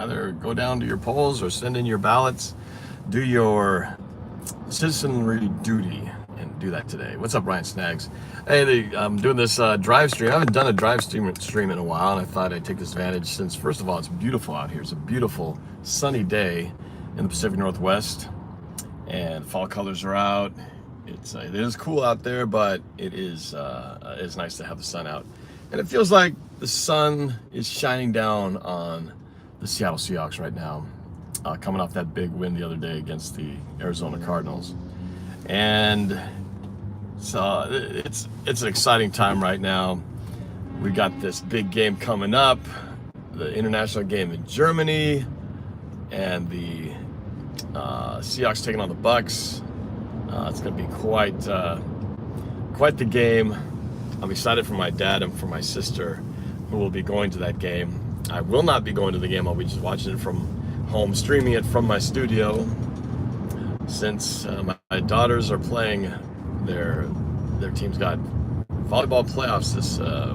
Either go down to your polls or send in your ballots. Do your citizenry duty and do that today. What's up, Ryan Snaggs? Hey, I'm doing this drive stream. I haven't done a drive stream in a while, and I thought I'd take this advantage since, first of all, it's beautiful out here. It's a beautiful sunny day in the Pacific Northwest, and fall colors are out. It is cool out there, but it's nice to have the sun out, and it feels like the sun is shining down on the Seattle Seahawks right now, coming off that big win the other day against the Arizona Cardinals. And so it's an exciting time right now. We got this big game coming up, the international game in Germany, and the Seahawks taking on the Bucks. It's going to be quite the game. I'm excited for my dad and for my sister, who will be going to that game. I will not be going to the game. I'll be just watching it from home, streaming it from my studio, since my daughters are playing. Their team's got volleyball playoffs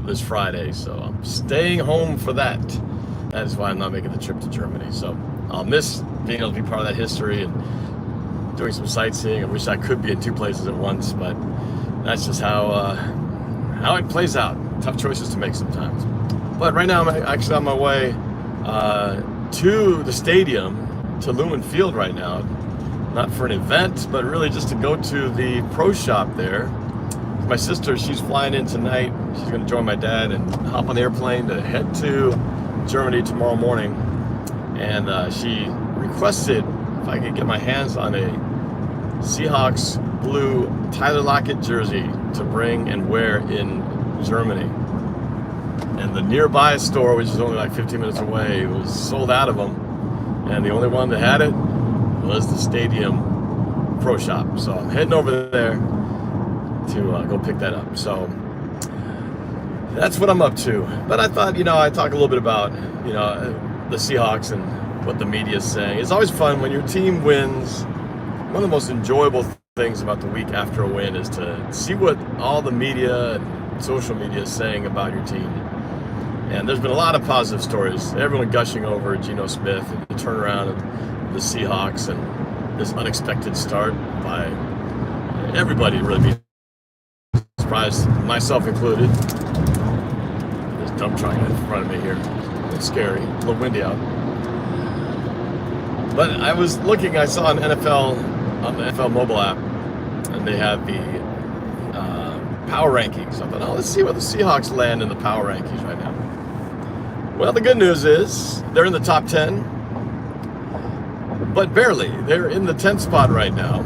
this Friday, so I'm staying home for that. That is why I'm not making the trip to Germany. So I'll miss being able to be part of that history and doing some sightseeing. I wish I could be in two places at once, but that's just how it plays out. Tough choices to make sometimes. But right now I'm actually on my way to the stadium, to Lumen Field right now. Not for an event, but really just to go to the pro shop there. My sister, she's flying in tonight. She's going to join my dad and hop on the airplane to head to Germany tomorrow morning. And she requested if I could get my hands on a Seahawks blue Tyler Lockett jersey to bring and wear in Germany. And the nearby store, which is only like 15 minutes away, was sold out of them. And the only one that had it was the stadium pro shop. So I'm heading over there to go pick that up. So that's what I'm up to. But I thought, I'd talk a little bit about, the Seahawks and what the media is saying. It's always fun when your team wins. One of the most enjoyable things about the week after a win is to see what all the media and social media is saying about your team. And there's been a lot of positive stories. Everyone gushing over Geno Smith and the turnaround of the Seahawks and this unexpected start by everybody, really be surprised, myself included. This dump truck in front of me here. It's scary, a little windy out. But I was looking, I saw on the NFL mobile app, and they had the power rankings. I thought, let's see where the Seahawks land in the power rankings right now. Well, the good news is they're in the top 10, but barely. They're in the 10th spot right now.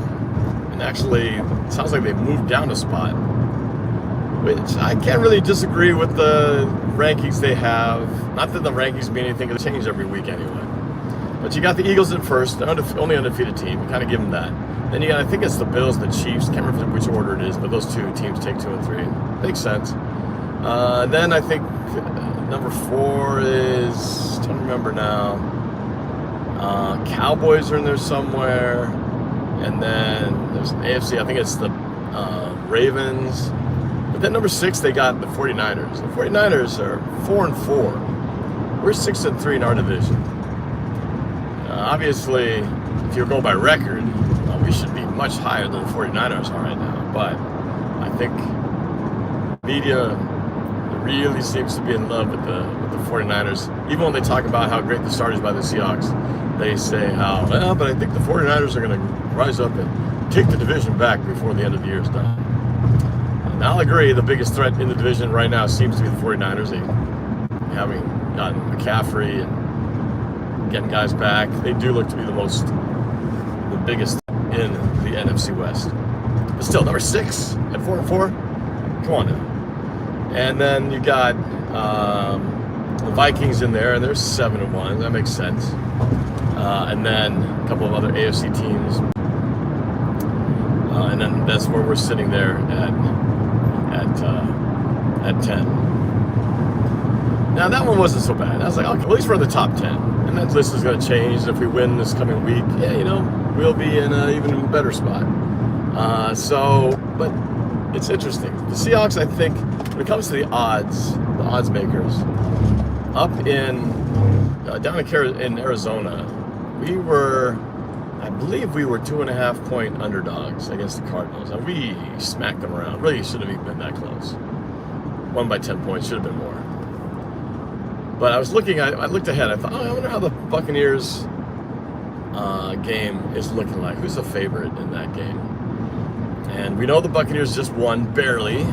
And actually, it sounds like they've moved down a spot, which I can't really disagree with the rankings they have. Not that the rankings mean anything, they change every week anyway. But you got the Eagles at first, they're only undefeated team. You kind of give them that. Then you got, I think it's the Bills, the Chiefs. Can't remember which order it is, but those two teams take 2 and 3. Makes sense. Then I think number 4 is, I don't remember now. Cowboys are in there somewhere. And then there's an AFC, I think it's the Ravens. But then number 6, they got the 49ers. The 49ers are 4 and 4. We're 6 and 3 in our division. Obviously, if you go by record, we should be much higher than the 49ers are right now. But I think media really seems to be in love with the 49ers. Even when they talk about how great the start is by the Seahawks, they say but I think the 49ers are going to rise up and take the division back before the end of the year is done. And I'll agree, the biggest threat in the division right now seems to be the 49ers. They, having gotten McCaffrey and getting guys back, they do look to be the biggest in the NFC West. But still, number 6 at 4 and 4. Come on now. And then you got the Vikings in there, and they're 7 and 1. That makes sense. And then a couple of other AFC teams. And then that's where we're sitting there at 10. Now that one wasn't so bad. I was like, okay, at least we're in the top 10. And that list is going to change. And if we win this coming week, we'll be in an even better spot. But it's interesting. The Seahawks, I think, when it comes to the odds makers, up in down in Arizona, I believe we were 2.5-point underdogs against the Cardinals, and we smacked them around. Really shouldn't have even been that close. Won by 10 points, should have been more. But I was looking, I looked ahead. I thought, I wonder how the Buccaneers game is looking like. Who's the favorite in that game? And we know the Buccaneers just won, barely.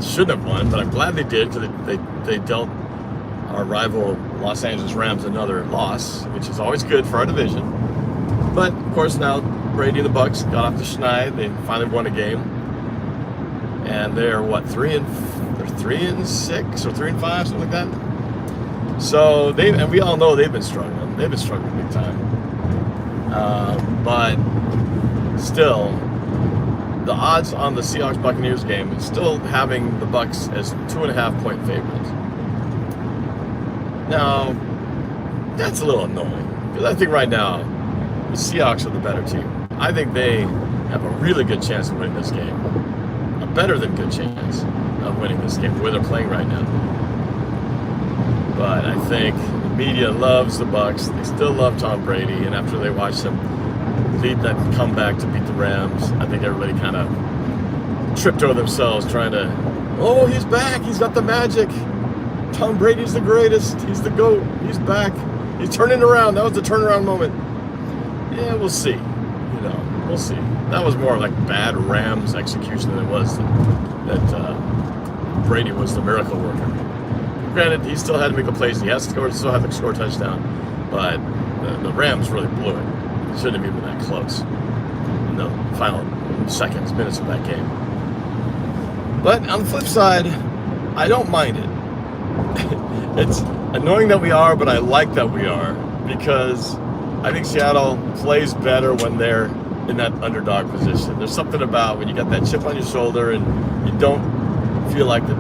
Shouldn't have won, but I'm glad they did, because they dealt our rival Los Angeles Rams another loss, which is always good for our division. But of course now Brady and the Bucks got off the schneid. They finally won a game, and they're what, 3-6 or 3-5, something like that. So and we all know they've been struggling. They've been struggling big time. But still, the odds on the Seahawks Buccaneers game is still having the Bucks as 2.5-point favorites. Now, that's a little annoying, because I think right now the Seahawks are the better team. I think they have a really good chance of winning this game. A better than good chance of winning this game, the way they're playing right now. But I think the media loves the Bucks. They still love Tom Brady, and after they watch him lead that comeback to beat the Rams, I think everybody kind of tripped over themselves trying to, oh, he's back, he's got the magic. Tom Brady's the greatest. He's the GOAT. He's back. He's turning around. That was the turnaround moment. Yeah, we'll see. We'll see. That was more like bad Rams execution than it was that Brady was the miracle worker. Granted, he still had to make the plays. He still had to score a touchdown. But the Rams really blew it. It shouldn't have even been that close in the final minutes of that game. But on the flip side, I don't mind it. It's annoying that we are, but I like that we are, because I think Seattle plays better when they're in that underdog position. There's something about when you got that chip on your shoulder and you don't feel like the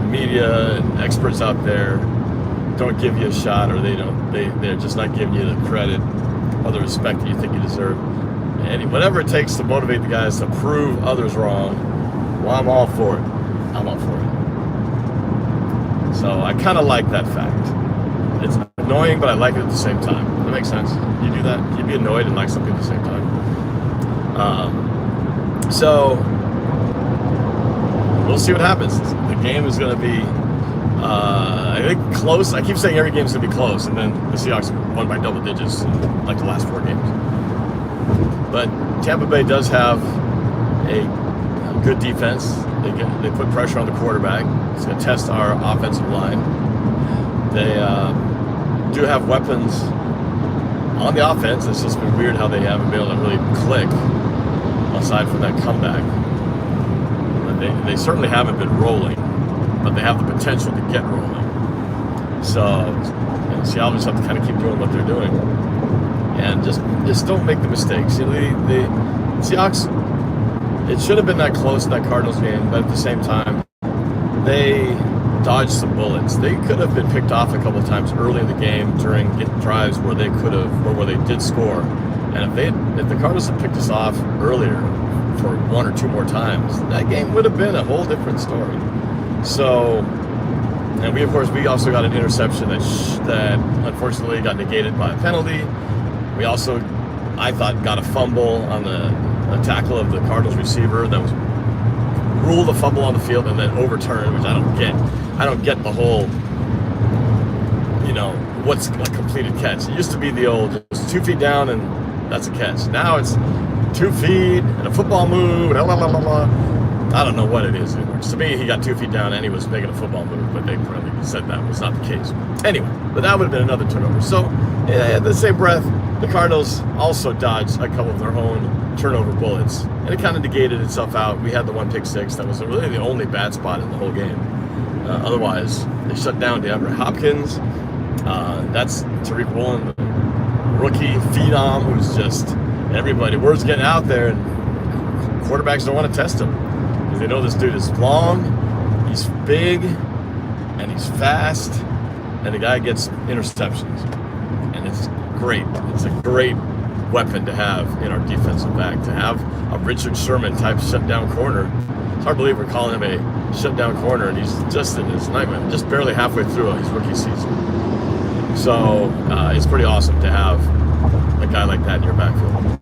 media and experts out there don't give you a shot, or they're just not giving you the credit or the respect that you think you deserve. And whatever it takes to motivate the guys to prove others wrong, well, I'm all for it. I'm all for it. So I kind of like that fact. It's annoying, but I like it at the same time. That makes sense. You do that, you'd be annoyed and like something at the same time. So we'll see what happens. The game is going to be, I think, close. I keep saying every game is going to be close, and then the Seahawks won by double digits in like the last 4 games. But Tampa Bay does have a good defense. They put pressure on the quarterback. It's going to test our offensive line. They do have weapons on the offense. It's just been weird how they haven't been able to really click aside from that comeback. But they certainly haven't been rolling, but they have the potential to get rolling. So Seattle just have to kind of keep doing what they're doing, and just don't make the mistakes. The Seahawks, it should have been that close in that Cardinals game, but at the same time, they dodged some bullets. They could have been picked off a couple of times early in the game during drives where they could have, or where they did score. And if the Cardinals had picked us off earlier for 1 or 2 more times, that game would have been a whole different story. So, and we also got an interception that unfortunately got negated by a penalty. We also, I thought, got a fumble on a tackle of the Cardinals receiver that was ruled a fumble on the field and then overturned, which I don't get. I don't get the whole, what's a completed catch. It used to be the old, just 2 feet down and that's a catch. Now it's 2 feet and a football move, blah, blah, blah, blah, blah. I don't know what it is anymore. To me, he got 2 feet down and he was making a football move, but they probably said that was not the case. Anyway, but that would have been another turnover. So, in the same breath, the Cardinals also dodged a couple of their own turnover bullets, and it kind of negated itself out. We had the 1 pick six. That was really the only bad spot in the whole game. Otherwise, they shut down DeAndre Hopkins. That's Tariq Woolen, the rookie phenom, who's just everybody. Word's getting out there, and quarterbacks don't want to test him because they know this dude is long, he's big, and he's fast, and the guy gets interceptions, and it's great. It's a great weapon to have in our defensive back, to have a Richard Sherman type shutdown corner It's hard to believe we're calling him a shutdown corner, and he's just in his nightmare, just barely halfway through his rookie season. So it's pretty awesome to have a guy like that in your backfield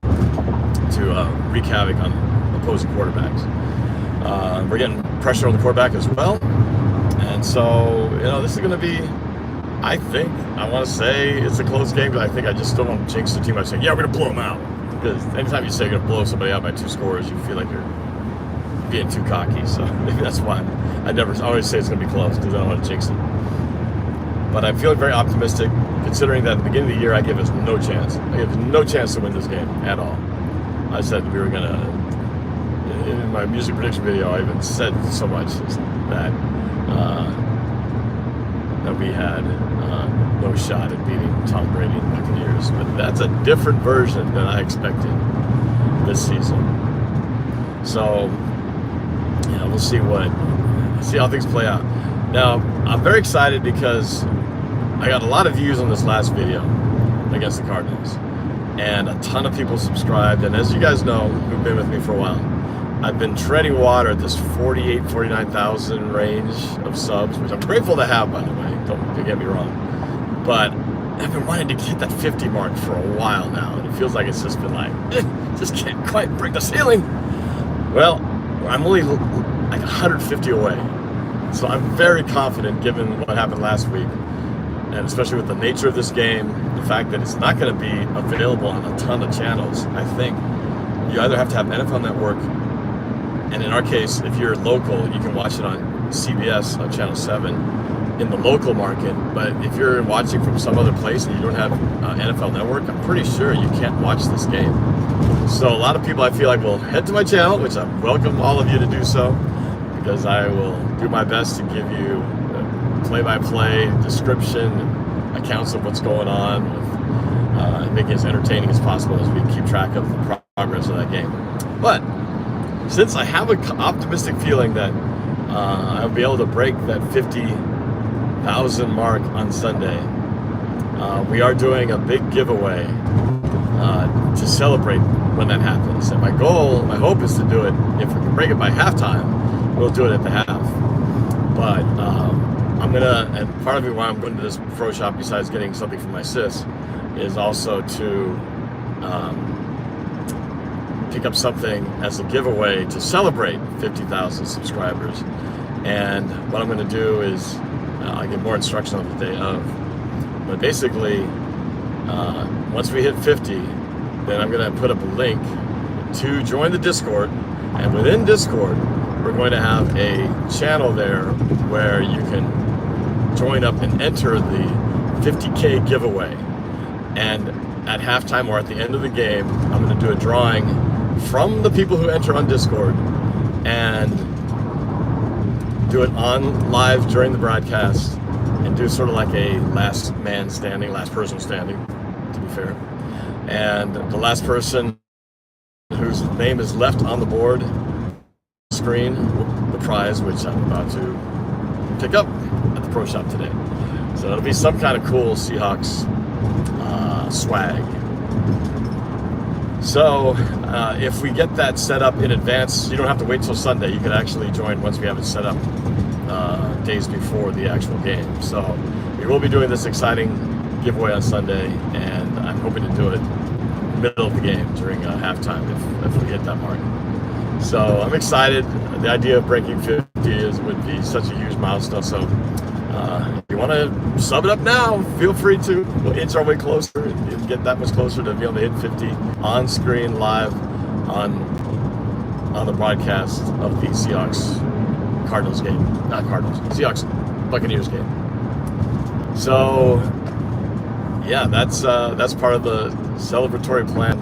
to wreak havoc on opposing quarterbacks. We're getting pressure on the quarterback as well, and so this is going to be, I want to say it's a close game, but I think I just don't want to jinx the team by saying, yeah, we're going to blow them out, because anytime you say you're going to blow somebody out by 2 scores, you feel like you're being too cocky. So maybe that's why I always say it's going to be close, because I don't want to jinx it. But I'm feeling very optimistic, considering that at the beginning of the year I gave us no chance. I gave us no chance to win this game at all. I said we were going to, in my music prediction video, I even said so much that that we had no shot at beating Tom Brady and the Buccaneers. But that's a different version than I expected this season. So, we'll see how things play out. Now, I'm very excited because I got a lot of views on this last video against the Cardinals, and a ton of people subscribed. And as you guys know, who've been with me for a while, I've been treading water at this 48,000, 49,000 range of subs, which I'm grateful to have, by the way. Don't get me wrong. But I've been wanting to hit that 50 mark for a while now, and it feels like it's just been like, just can't quite break the ceiling. Well, I'm only like 150 away. So I'm very confident, given what happened last week, and especially with the nature of this game, the fact that it's not going to be available on a ton of channels. I think you either have to have NFL Network, and in our case, if you're local, you can watch it on CBS on Channel 7 in the local market. But if you're watching from some other place and you don't have NFL Network, I'm pretty sure you can't watch this game. So a lot of people, I feel like, will head to my channel, which I welcome all of you to do so, because I will do my best to give you play-by-play description and accounts of what's going on, with making it as entertaining as possible as we keep track of the progress of that game. But since I have an optimistic feeling that I'll be able to break that 50,000 mark on Sunday, we are doing a big giveaway to celebrate when that happens. And my hope is to do it, if we can break it by halftime, we'll do it at the half. But and part of it why I'm going to this pro shop, besides getting something for my sis, is also to pick up something as a giveaway to celebrate 50,000 subscribers. And what I'm going to do is I'll get more instruction on the day of. But basically, once we hit 50, then I'm going to put up a link to join the Discord. And within Discord, we're going to have a channel there where you can join up and enter the 50K giveaway. And at halftime or at the end of the game, I'm going to do a drawing from the people who enter on Discord and do it on live during the broadcast, and do sort of like a last person standing, to be fair. And the last person whose name is left on the board screen, the prize, which I'm about to pick up at the pro shop today. So it'll be some kind of cool Seahawks swag. So if we get that set up in advance, you don't have to wait till Sunday. You can actually join once we have it set up days before the actual game. So we will be doing this exciting giveaway on Sunday, and I'm hoping to do it middle of the game during halftime if we hit that mark. So I'm excited. The idea of breaking 50 would be such a huge milestone. So if you want to sub it up now, feel free to. We'll inch our way closer and get that much closer to be able to hit 50 on screen live on the broadcast of the Seahawks Cardinals game. Not Cardinals, Seahawks Buccaneers game. So yeah, that's part of the celebratory plan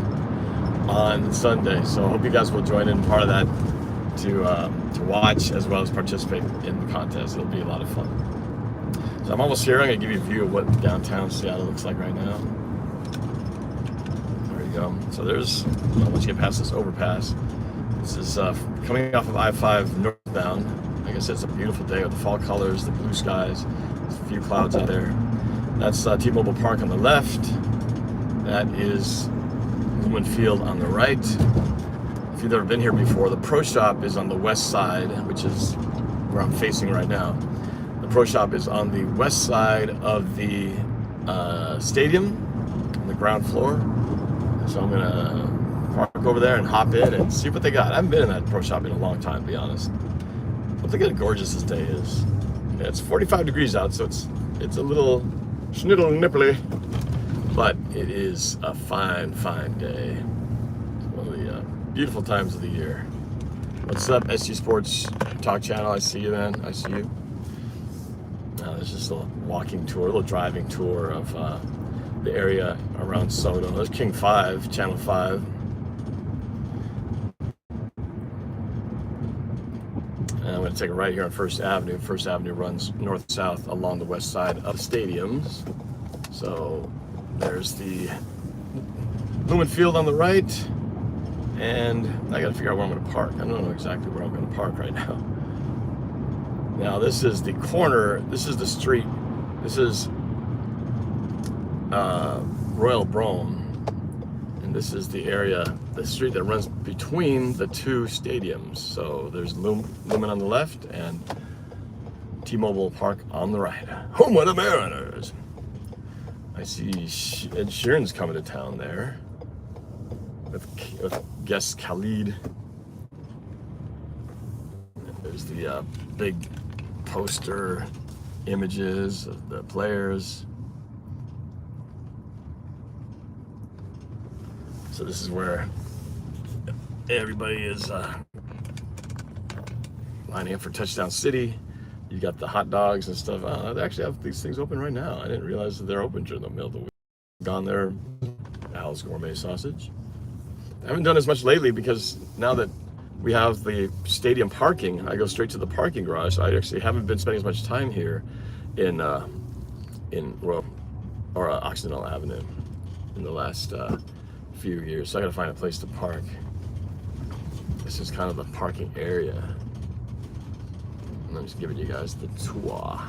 on Sunday. So I hope you guys will join in part of that to watch as well as participate in the contest. It'll be a lot of fun. So I'm almost here. I'm going to give you a view of what downtown Seattle looks like right now. There you go. So there's, once you get past this overpass, this is coming off of I-5 northbound. Like I said, it's a beautiful day with the fall colors, the blue skies. There's a few clouds out there. That's T-Mobile Park on the left. That is Lumen Field on the right. if you've never been here before, the Pro Shop is on the west side, which is where I'm facing right now. The Pro Shop is on the west side of the stadium, on the ground floor. So I'm gonna park over there and hop in and see what they got. I haven't been in that Pro Shop in a long time, to be honest. But look how gorgeous this day is. Yeah, it's 45 degrees out, so it's a little schniddle nipply, but it is a fine, fine day. It's one of the beautiful times of the year. What's up, SG Sports Talk Channel? I see you, man. I see you. There's just a little walking tour, a little driving tour of the area around Soto. There's King 5, Channel 5. And I'm going to take a right here on First Avenue. First Avenue runs north-south along the west side of the stadiums. So there's the Lumen Field on the right. And I got to figure out where I'm going to park. I don't know exactly where I'm going to park right now. Now this is the corner, this is the street, this is Royal Brome, and this is the area, the street that runs between the two stadiums. So there's Lumen on the left and T-Mobile Park on the right. Home of the Mariners. I see Ed Sheeran's coming to town there with guest Khalid. There's the big poster images of the players. So this is where everybody is lining up for Touchdown City. You got the hot dogs and stuff. They actually have these things open right now. I didn't realize that they're open during the middle of the week. Gone there, Al's Gourmet Sausage. I haven't done as much lately because now that we have the stadium parking, I go straight to the parking garage. So I actually haven't been spending as much time here in Occidental Avenue in the last few years. So I got to find a place to park. This is kind of the parking area. And I'm just giving you guys the tour.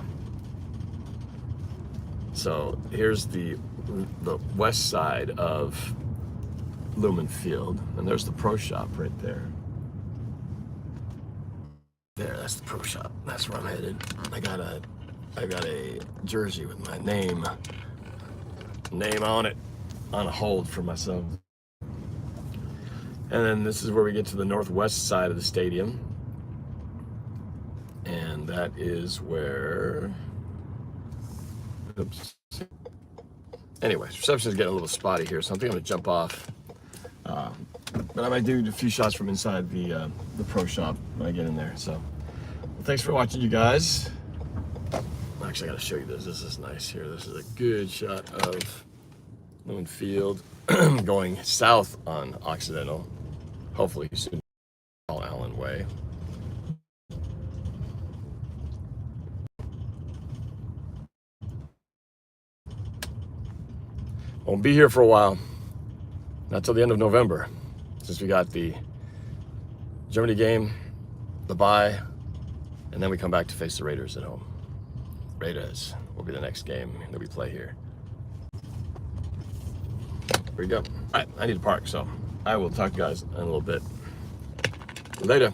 So here's the west side of Lumen Field, and there's the Pro Shop right there. There, that's the Pro Shop. That's where I'm headed. I got a jersey with my name on it, on a hold for myself. And then this is where we get to the northwest side of the stadium, and that is where. Oops. Anyways, reception is getting a little spotty here, so I think I'm gonna jump off. But I might do a few shots from inside the Pro Shop when I get in there. So, well, thanks for watching, you guys. Actually, I gotta show you this. This is nice here. This is a good shot of Lumen Field going south on Occidental. Hopefully soon, Paul Allen Way. Won't be here for a while. Not till the end of November, since we got the Germany game, the bye, and then we come back to face the Raiders at home. Raiders will be the next game that we play here. Here we go. All right, I need to park, so I will talk to you guys in a little bit. Later.